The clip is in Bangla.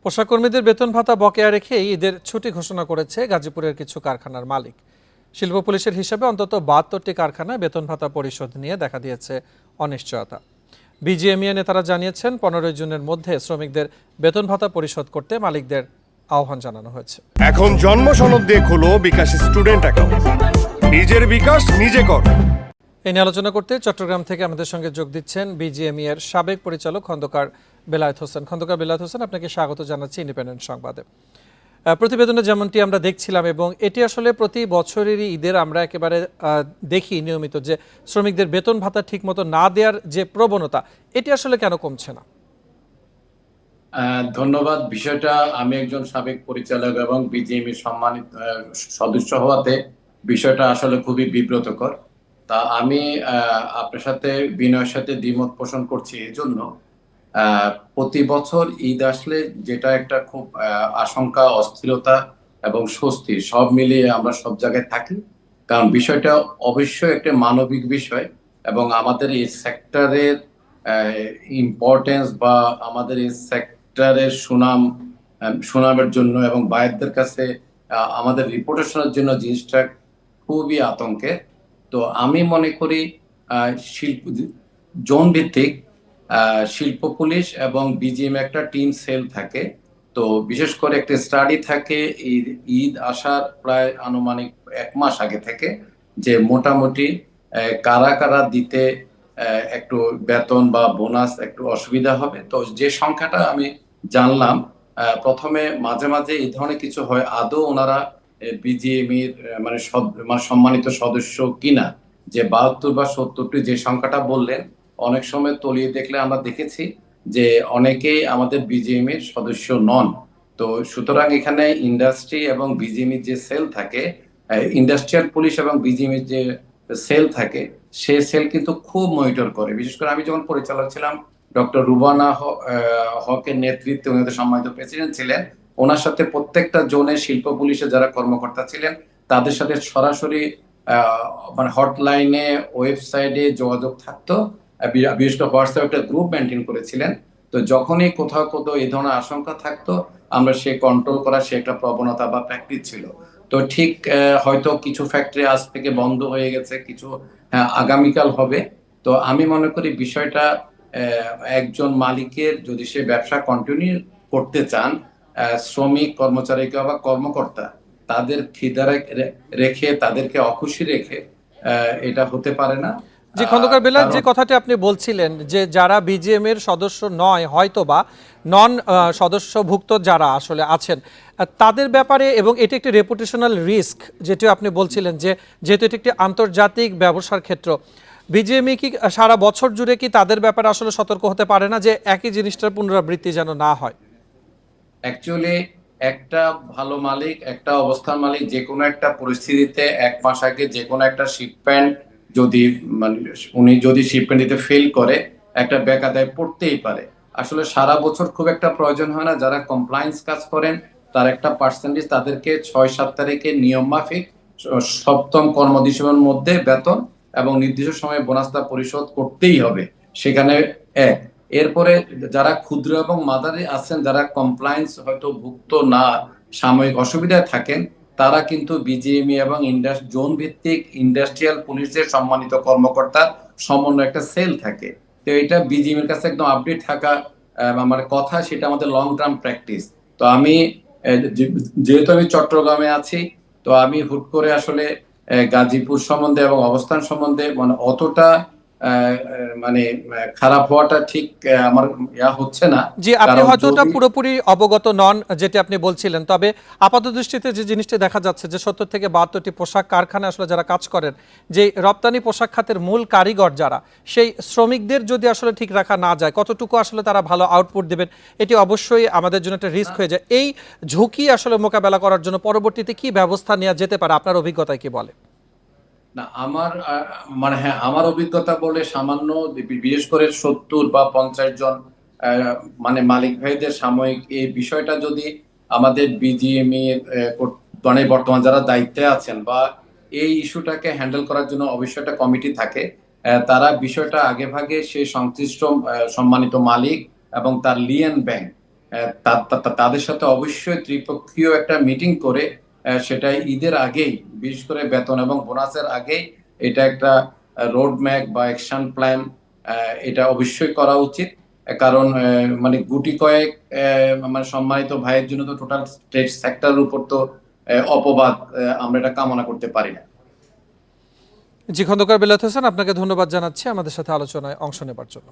পোশাক কর্মীদের বেতন ভাতা বকেয়া রেখে ঈদের ছুটি ঘোষণা করেছে গাজীপুরের কিছু কারখানার মালিক। শিল্প পুলিশের হিসাবে অন্তত ৭২টি কারখানায় বেতন ভাতা পরিশোধ নিয়ে দেখা দিয়েছে অনিশ্চয়তা। বিজিএমইএ নেতারা জানিয়েছেন ১৫ জুনের মধ্যে শ্রমিকদের বেতন ভাতা পরিশোধ করতে মালিকদের আহ্বান জানানো হয়েছে। এখন জন্ম সনদ দিয়ে খোলো বিকাশ স্টুডেন্ট অ্যাকাউন্ট, নিজের বিকাশ নিজে কর। এই নিয়ে আলোচনা করতে চট্টগ্রাম থেকে আমাদের সঙ্গে যোগ দিচ্ছেন বিজিএমইএর সাবেক পরিচালক খন্দকার বেলায়েত হোসেন। খন্দকার বেলায়েত হোসেন, আপনাকে স্বাগত জানাচ্ছি ইন্ডিপেন্ডেন্ট সংবাদে। প্রতিবেদনে যেমনটি আমরা দেখছিলাম এবং এটি আসলে প্রতি বছরেরই ঈদের আমরা একেবারে দেখি নিয়মিত যে শ্রমিকদের বেতন ভাতা ঠিকমতো না দেওয়ার যে প্রবণতা, এটি আসলে কেন কমছে না? ধন্যবাদ। বিষয়টা আমি একজন সাবেক পরিচালক এবং বিজিএমই সম্মানিত সদস্য হওয়াতে বিষয়টা আসলে খুবই বিব্রতকর। তা আমি আপনার সাথে বিনয়ের সাথে দ্বিমত পোষণ করছি। এজন্য প্রতি বছর ঈদ আসলে যেটা একটা খুব আশঙ্কা, অস্থিরতা এবং স্বস্তি সব মিলিয়ে আমরা সব জায়গায় থাকি, কারণ বিষয়টা অবশ্যই একটা মানবিক বিষয় এবং আমাদের এই সেক্টরের ইম্পর্টেন্স বা আমাদের এই সেক্টরের সুনামের জন্য এবং বাইরের কাছে আমাদের রিপুটেশনের জন্য জিনিসটা খুবই আতঙ্কের। তো আমি মনে করি শিল্প জোন ভিত্তিক শিল্প পুলিশ এবং বিজিএম একটা টিম সেল থাকে। তো বিশেষ করে একটা স্টাডি থাকে ঈদ আসার প্রায় আনুমানিক 1 মাস আগে থেকে, যে মোটামুটি কারা কারা দিতে একটু বেতন বা বোনাস একটু অসুবিধা হবে। তো যে সংখ্যাটা আমি জানলাম, প্রথমে মাঝে মাঝে এই ধরনের কিছু হয়, আদৌ ওনারা বিজিএমির মানে সম্মানিত সদস্য কিনা। যে ৭২ বা ৭০টি যে সংখ্যাটা বললেন, অনেক সময় তলিয়ে দেখলে আমরা দেখেছি যে অনেকেই আমাদের বিজিএমির সদস্য নন। তো সুতরাং এখানে ইন্ডাস্ট্রি এবং বিজিএমির যে সেল থাকে, ইন্ডাস্ট্রিয়াল পুলিশ এবং বিজিএমির যে সেল থাকে, সে সেল কিন্তু খুব মনিটর করে। বিশেষ করে আমি যখন পরিচালক ছিলাম, ডক্টর রুবানা হকের নেতৃত্বে ওনাদের সম্মানিত প্রেসিডেন্ট ছিলেন, ওনার সাথে প্রত্যেকটা জোনে শিল্প পুলিশে যারা কর্মকর্তা ছিলেন তাদের সাথে সরাসরি মানে হটলাইনে, ওয়েবসাইটে যোগাযোগ থাকতো। বিশেষ করে হোয়াটসঅ্যাপ একটা গ্রুপ মেনটেন করেছিলেন। তো যখনই কোথাও কোথাও এই ধরনের আশঙ্কা থাকতো, আমরা সে কন্ট্রোল করা সে একটা প্রবণতা বা প্র্যাকটিস ছিল। তো ঠিক হয়তো কিছু ফ্যাক্টরি আজ থেকে বন্ধ হয়ে গেছে, কিছু আগামীকাল হবে। তো আমি মনে করি বিষয়টা একজন মালিকের যদি সে ব্যবসা কন্টিনিউ করতে চান, শ্রমিক কর্মচারীকে বা কর্মকর্তা তাদের খিদা রেখে, তাদেরকে অখুশি রেখে এটা হতে পারে না। যে খন্দকার বেলায়েত, যে কথাটি আপনি বলছিলেন যে যারা বিজিএম এর সদস্য নয়, হয়তো বা নন সদস্যভুক্ত যারা আসলে আছেন তাদের ব্যাপারে, এবং এটি একটি রেপুটেশনাল রিস্ক যেটি আপনি বলছিলেন, যে যেহেতু এটি একটি আন্তর্জাতিক ব্যবসার ক্ষেত্র, বিজিএমই কি সারা বছর জুড়ে কি তাদের ব্যাপারে আসলে সতর্ক হতে পারে না যে একই জিনিসটার পুনরাবৃত্তি যেন না হয়? অ্যাকচুয়ালি একটা ভালো মালিক, একটা অবস্থান মালিক যে কোনো একটা পরিস্থিতিতে 1 মাস আগে যে কোনো একটা শিপমেন্ট যদি মানে উনি যদি শিপমেন্ট দিতে ফেল করে, একটা বেকায়দায় পড়তেই পারে। আসলে সারা বছর খুব একটা প্রয়োজন হয় না। যারা কমপ্লায়েন্স কাজ করেন তার একটা পার্সেন্টেজ তাদেরকে 6-7 তারিখে নিয়ম মাফিক সপ্তম কর্মদিবসের মধ্যে বেতন এবং নির্দিষ্ট সময়ে বোনাসটা পরিশোধ করতেই হবে। সেখানে এক। এরপরে যারা ক্ষুদ্র এবং মাঝারি আছেন, যারা কমপ্লায়েন্স হয়তো ভুক্ত না, সাময়িক অসুবিধায় থাকেন, তারা কিন্তু বিজিএমই এবং জোন ভিত্তিক ইন্ডাস্ট্রিয়াল পুলিশের সম্মানিত কর্মকর্তার সমন্বয় একটা সেল থাকে। তো এটা বিজিএমির কাছে একদম আপডেট থাকা আমার কথা, সেটা আমাদের লং টার্ম প্র্যাকটিস। তো আমি যেহেতু আমি চট্টগ্রামে আছি, তো আমি হুট করে আসলে গাজীপুর সম্বন্ধে এবং অবস্থান সম্বন্ধে মানে অতটা মানে খারাপ হওয়াটা ঠিক আমার হচ্ছে না। জি, আপনি কারণ হয়তো ওটা যদি পুরোপুরি অবগত নন যেটি আপনি বলছিলেন, তবে আপাত দৃষ্টিতে যে জিনিসটি দেখা যাচ্ছে যে ৭০ থেকে ৭২টি পোশাক কারখানা আসলে যারা কাজ করেন, যে রপ্তানি পোশাক খাতের মূল কারিগর যারা, সেই শ্রমিকদের যদি আসলে ঠিক রাখা না যায়, কতটুকু আসলে তারা ভালো আউটপুট দেবেন, এটি অবশ্যই আমাদের জন্য একটা রিস্ক হয়ে যায়। এই ঝুঁকি আসলে মোকাবেলা করার জন্য পরবর্তীতে কি ব্যবস্থা নেওয়া যেতে পারে, আপনার অভিজ্ঞতায় কি বলে? না, আমার মানে হ্যাঁ, আমার অভিজ্ঞতা বলে সামান্য, বিশেষ করে ৭০ বা ৫০ জন মানে মালিক ভাইদের সাময়িক এই বিষয়টা যদি আমাদের বিজিএমই মানে বর্তমান যারা দায়িত্বে আছেন বা এই ইস্যুটাকে হ্যান্ডেল করার জন্য অবশ্যই একটা কমিটি থাকে, তারা বিষয়টা আগে ভাগে সে সংশ্লিষ্ট সম্মানিত মালিক এবং তার লিয়েন ব্যাংক তাদের সাথে অবশ্যই ত্রিপক্ষীয় একটা মিটিং করে সেটা ঈদের আগেই, বিশেষ করে বেতন এবং বোনাসের আগেই এটা একটা রোড ম্যাপ বা অ্যাকশন প্ল্যান এটা অবশ্যই করা উচিত। কারণ মানে গুটি কয়েক মানে সম্মানিত ভাইয়ের জন্য তো টোটাল স্টেট সেক্টরের উপর তো অপবাদ আমরা এটা কামনা করতে পারি না। জি, খন্দকার বেলায়েত হোসেন, আপনাকে ধন্যবাদ জানাচ্ছি আমাদের সাথে আলোচনায় অংশ নেবার জন্য।